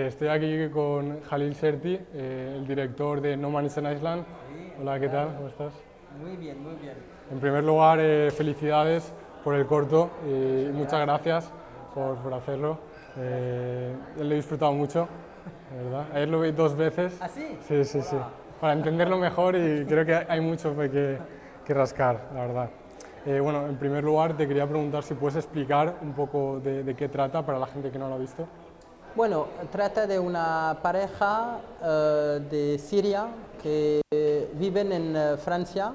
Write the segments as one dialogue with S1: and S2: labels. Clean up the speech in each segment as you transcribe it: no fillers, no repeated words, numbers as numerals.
S1: Estoy aquí con Jalil Serti, el director de No Man is an Island.
S2: Sí,
S1: Hola, ¿qué tal? ¿Cómo estás?
S2: muy bien, muy bien.
S1: En primer lugar, felicidades por el corto y muchas gracias por hacerlo. Lo he disfrutado mucho, de verdad. Ayer lo vi 2 veces.
S2: ¿Ah, sí?
S1: Sí, sí, sí. Para entenderlo mejor y creo que hay mucho que rascar, la verdad. Bueno, en primer lugar te quería preguntar si puedes explicar un poco de qué trata para la gente que no lo ha visto.
S2: Bueno, trata de una pareja de Siria que viven en Francia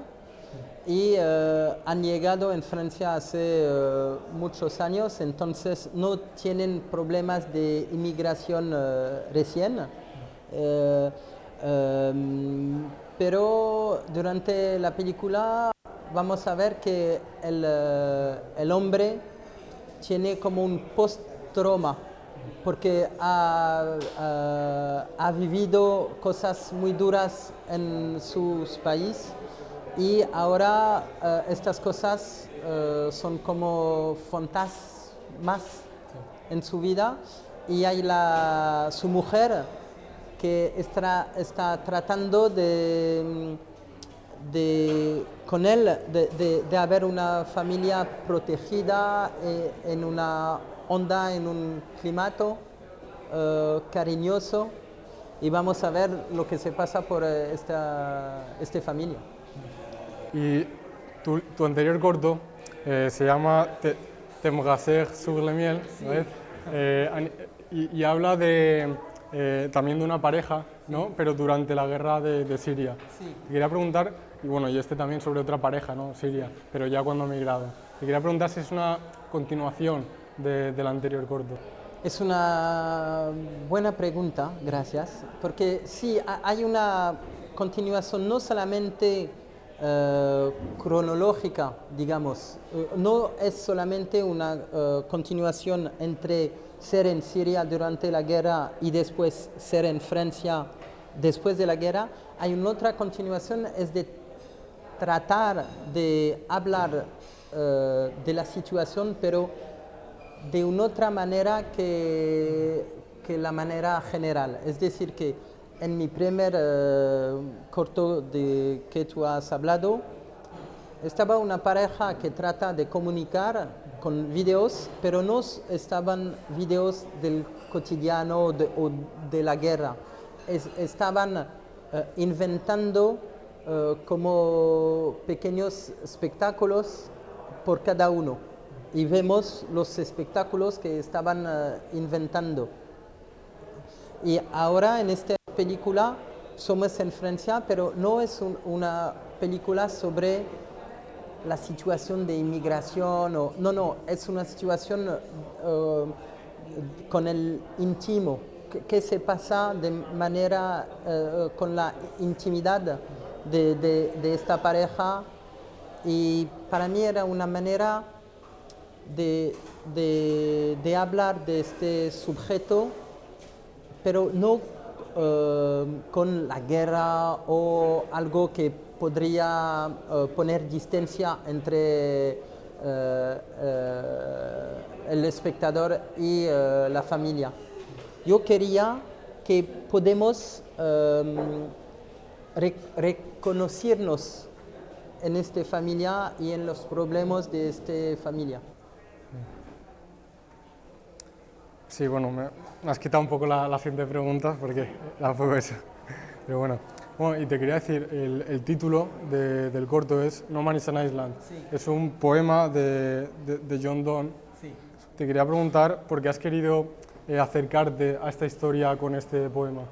S2: y han llegado en Francia hace muchos años, entonces no tienen problemas de inmigración recién. Eh, pero durante la película vamos a ver que el hombre tiene como un post-trauma porque ha vivido cosas muy duras en su país y ahora estas cosas son como fantasmas en su vida y hay su mujer que está tratando con él de haber una familia protegida en una onda, en un climato cariñoso y vamos a ver lo que se pasa por esta familia.
S1: Y tu anterior corto se llama T'aimerais sur le miel, ¿sabes? Y habla también de una pareja, ¿no? Pero durante la guerra de Siria.
S2: Sí.
S1: Te quería preguntar, y bueno, y este también sobre otra pareja, ¿no? Siria, pero ya cuando ha migrado. Te quería preguntar si es una continuación del anterior corto.
S2: Es una buena pregunta, gracias, porque sí, hay una continuación no solamente cronológica, digamos, no es solamente una continuación entre ser en Siria durante la guerra y después ser en Francia después de la guerra, hay una otra continuación, es de tratar de hablar de la situación, pero de una otra manera que la manera general. Es decir, que en mi primer corto de que tú has hablado, estaba una pareja que trata de comunicar con videos, pero no estaban videos del cotidiano o de la guerra. Estaban inventando como pequeños espectáculos por cada uno y vemos los espectáculos que estaban inventando. Y ahora en esta película somos en Francia, pero no es una película sobre la situación de inmigración, no, es una situación con el íntimo, que se pasa de manera con la intimidad de esta pareja y para mí era una manera de hablar de este sujeto, pero no con la guerra o algo que podría poner distancia entre el espectador y la familia. Yo quería que podemos reconocernos en esta familia y en los problemas de esta familia.
S1: Sí, bueno, me has quitado un poco la siguiente pregunta porque era un poco eso. Pero bueno. Bueno, y te quería decir, el título del corto es No Man is an Island.
S2: Sí.
S1: Es un poema de John Donne.
S2: Sí.
S1: Te quería preguntar por qué has querido acercarte a esta historia con este poema.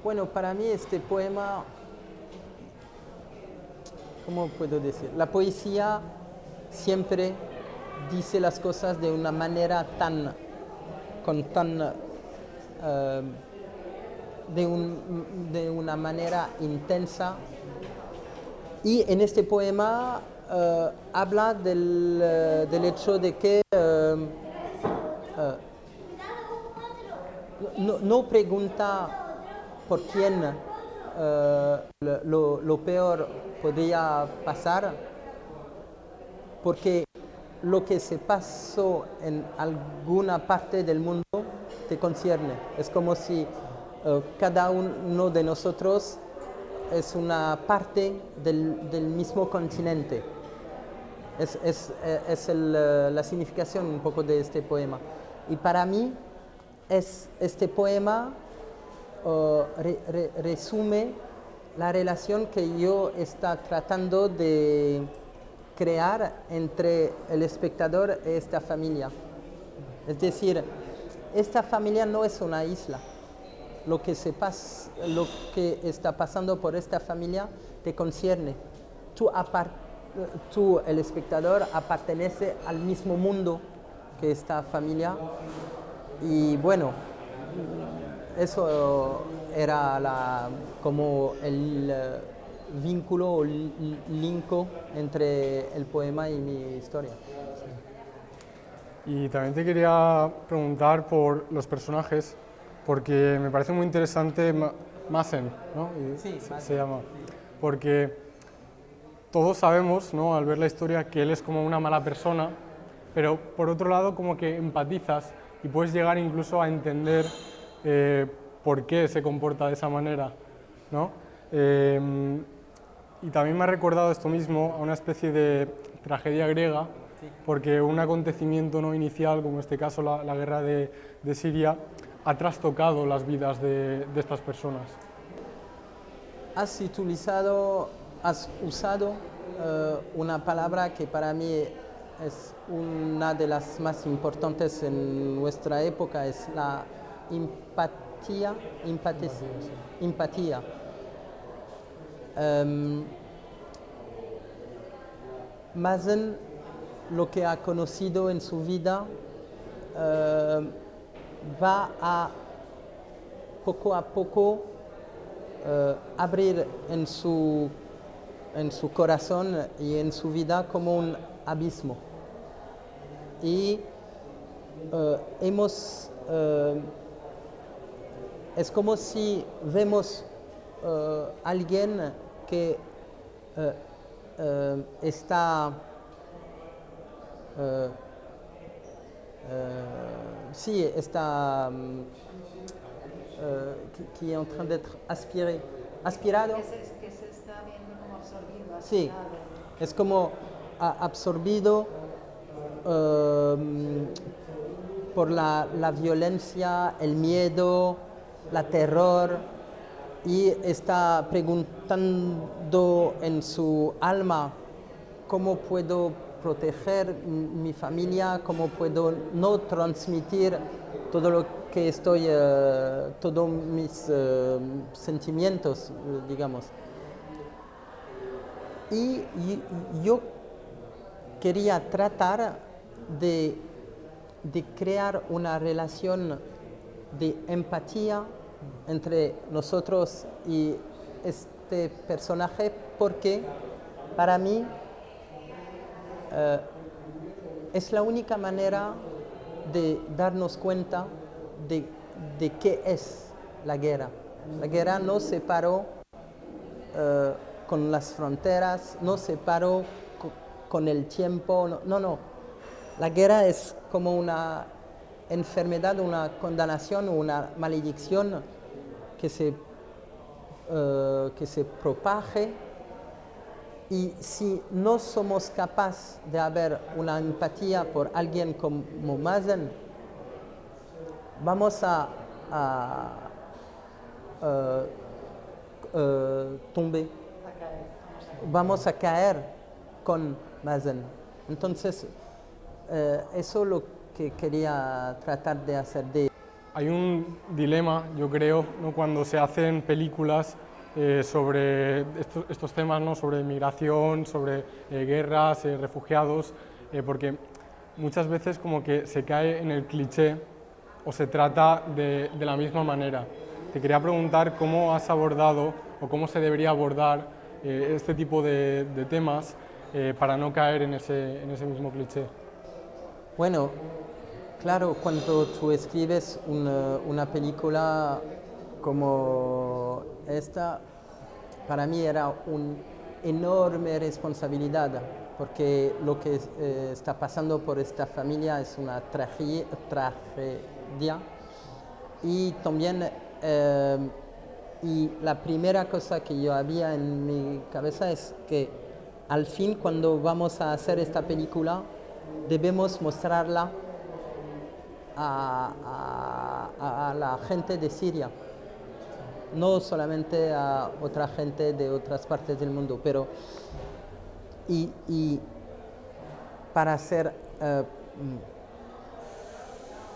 S2: Bueno, para mí este poema, ¿cómo puedo decir? La poesía siempre dice las cosas de una manera de una manera intensa. Y en este poema habla del hecho de que no pregunta por quién lo peor podría pasar, porque lo que se pasó en alguna parte del mundo te concierne. Es como si cada uno de nosotros es una parte del mismo continente. Es la significación un poco de este poema. Y para mí, este poema resume la relación que yo está tratando de crear entre el espectador y esta familia. Es decir, esta familia no es una isla. Lo que está pasando por esta familia te concierne. Tú, el espectador, pertenece al mismo mundo que esta familia. Y bueno, eso era como el vínculo o link entre el poema y mi historia.
S1: Y también te quería preguntar por los personajes, porque me parece muy interesante Mazen, ¿no?
S2: Sí,
S1: se llama. Porque todos sabemos, ¿no?, al ver la historia, que él es como una mala persona, pero por otro lado como que empatizas y puedes llegar incluso a entender por qué se comporta de esa manera, ¿no? Y también me ha recordado esto mismo a una especie de tragedia griega, porque un acontecimiento no inicial, como en este caso la guerra de Siria, ha trastocado las vidas de estas personas.
S2: Has usado una palabra que para mí es una de las más importantes en nuestra época, es la empatía. Mazen, lo que ha conocido en su vida, va a poco abrir en su corazón y en su vida como un abismo. Y es como si vemos alguien que está qui est en train d'être aspirado.
S3: Que se está viendo como absorbido,
S2: Sí,
S3: aspirado.
S2: es como absorbido por la violencia, el miedo, la terror, y está preguntando en su alma: ¿cómo puedo proteger mi familia? ¿Cómo puedo no transmitir todo lo que todos mis sentimientos, digamos? Y yo quería tratar de crear una relación de empatía entre nosotros y este personaje, porque para mí es la única manera de darnos cuenta de qué es la guerra. La guerra no separó con las fronteras, no separó con el tiempo, no. La guerra es como una enfermedad, una condenación, una maledicción que se propague. Y si no somos capaces de haber una empatía por alguien como Mazen, vamos a tomber, vamos a caer con Mazen. Entonces, eso es lo que quería tratar de hacer.
S1: Hay un dilema, yo creo, ¿no?, cuando se hacen películas sobre estos temas, ¿no?, sobre migración, sobre guerras, refugiados, porque muchas veces como que se cae en el cliché o se trata de la misma manera. Te quería preguntar cómo has abordado o cómo se debería abordar este tipo de temas para no caer en ese mismo cliché.
S2: Bueno, claro, cuando tú escribes una película como esta, para mí era una enorme responsabilidad, porque lo que está pasando por esta familia es una tragedia, y también y la primera cosa que yo había en mi cabeza es que al fin cuando vamos a hacer esta película debemos mostrarla a la gente de Siria, no solamente a otra gente de otras partes del mundo, pero y para hacer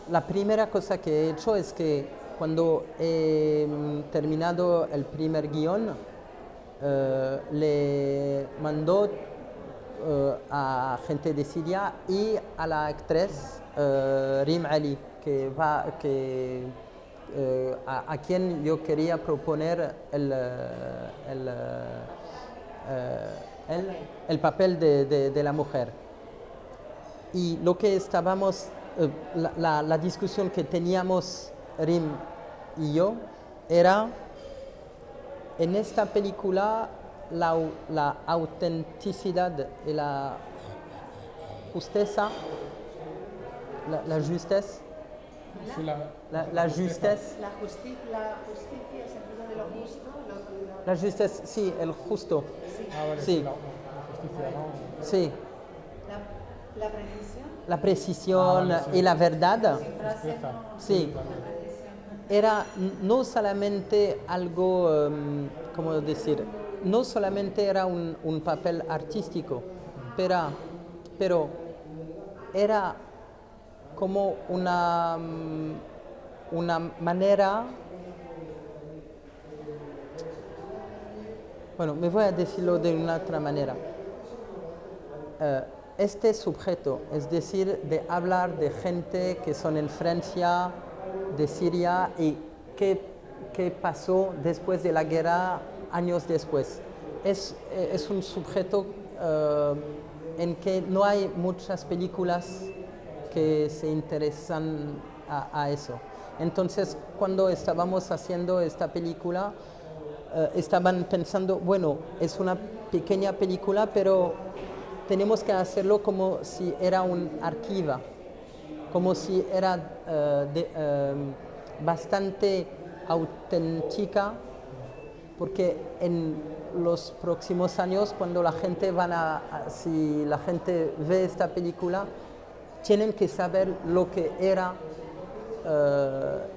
S2: la primera cosa que he hecho es que cuando he terminado el primer guión, le mandó a gente de Siria y a la actriz Rim Ali, a quien yo quería proponer el papel de la mujer. Y lo que estábamos, la discusión que teníamos Rim y yo era, en esta película, la autenticidad y la justeza, la justez,
S1: Sí,
S2: la justez,
S3: La justicia, el sentido de lo justo,
S2: la justez, sí, el justo,
S1: Ah, vale,
S2: sí,
S1: la justicia, ¿no?
S2: sí,
S3: la precisión.
S2: la precisión
S1: vale, sí.
S2: y la verdad,
S3: Sin frase
S1: Justeza.
S3: no.
S2: sí.
S3: La precisión.
S2: Era no solamente algo, ¿cómo decir? No solamente era un papel artístico, pero era como una manera, bueno, me voy a decirlo de una otra manera. Este sujeto, es decir, de hablar de gente que son en Francia, de Siria y qué pasó después de la guerra, años después. Es un sujeto en que no hay muchas películas que se interesan a eso. Entonces, cuando estábamos haciendo esta película, estaban pensando, bueno, es una pequeña película, pero tenemos que hacerlo como si era un archivo, como si era bastante auténtica, porque en los próximos años, cuando la gente si la gente ve esta película, tienen que saber lo que era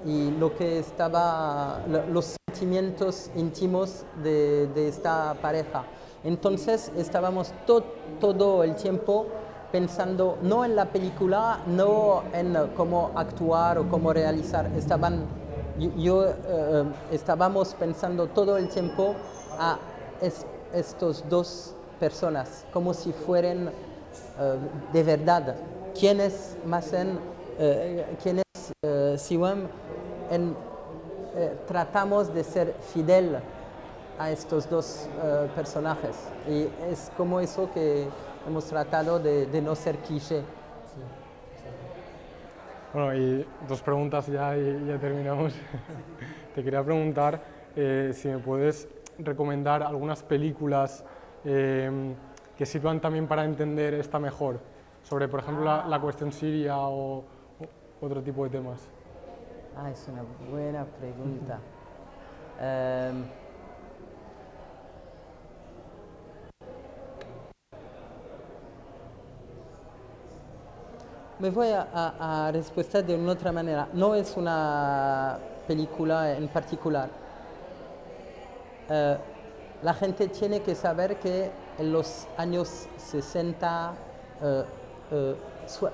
S2: y lo que estaba, los sentimientos íntimos de esta pareja. Entonces estábamos todo el tiempo pensando no en la película, no en cómo actuar o cómo realizar. Estábamos pensando todo el tiempo a estos dos personas, como si fueran de verdad. ¿Quién es Mazen? ¿Quién es Siwam? Tratamos de ser fidel a estos dos personajes y es como eso que hemos tratado de no ser cliché.
S1: Bueno, y dos preguntas ya y ya terminamos. Te quería preguntar si me puedes recomendar algunas películas que sirvan también para entender esta mejor, sobre, por ejemplo, la cuestión siria o otro tipo de temas.
S2: Es una buena pregunta. Me voy a responder de una otra manera. No es una película en particular. La gente tiene que saber que en los años 60,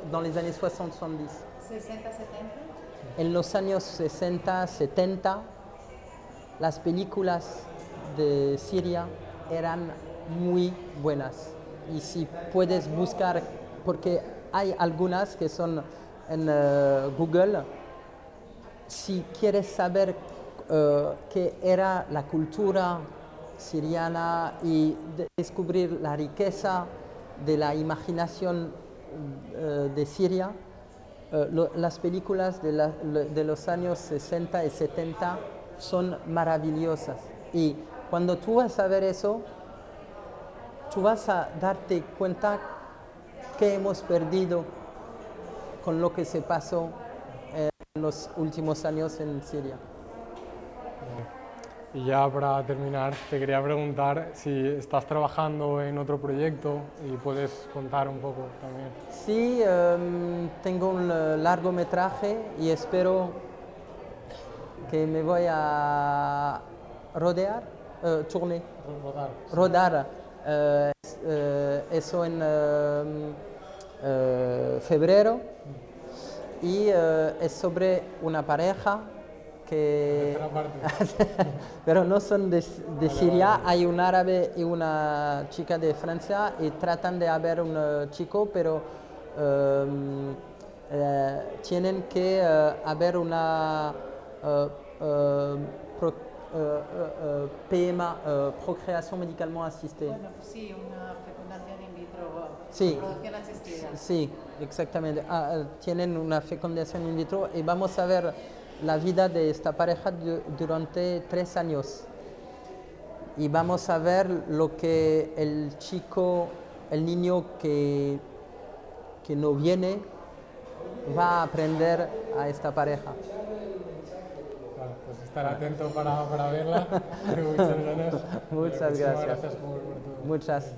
S2: dans les années 60-70,
S3: 60, 70.
S2: en los años 60, 70, las películas de Siria eran muy buenas. Y si puedes buscar, porque hay algunas que son en Google, si quieres saber qué era la cultura siriana y descubrir la riqueza de la imaginación de Siria, las películas de los años 60 y 70 son maravillosas. Y cuando tú vas a ver eso, tú vas a darte cuenta que hemos perdido con lo que se pasó en los últimos años en Siria.
S1: Y ya para terminar, te quería preguntar si estás trabajando en otro proyecto y puedes contar un poco también.
S2: Sí, tengo un largometraje y espero que me voy a tourner, rodar eso en febrero y es sobre una pareja que
S1: Tercera parte.
S2: pero no son de Siria, hay un árabe y una chica de Francia y tratan de haber un chico, pero tienen que haber una PMA, procreación médicalement asistée.
S3: Bueno, sí, una fecundación in vitro,
S2: Sí.
S3: reproducción asistida.
S2: Sí, exactamente. Tienen una fecundación in vitro y vamos a ver la vida de esta pareja durante 3 años. Y vamos a ver lo que el chico, el niño que no viene, va a aprender a esta pareja.
S1: Claro, pues estar atento para verla. Muchas gracias.
S2: Muchas
S1: Muchísimas
S2: gracias.
S1: gracias por todo.
S2: Muchas.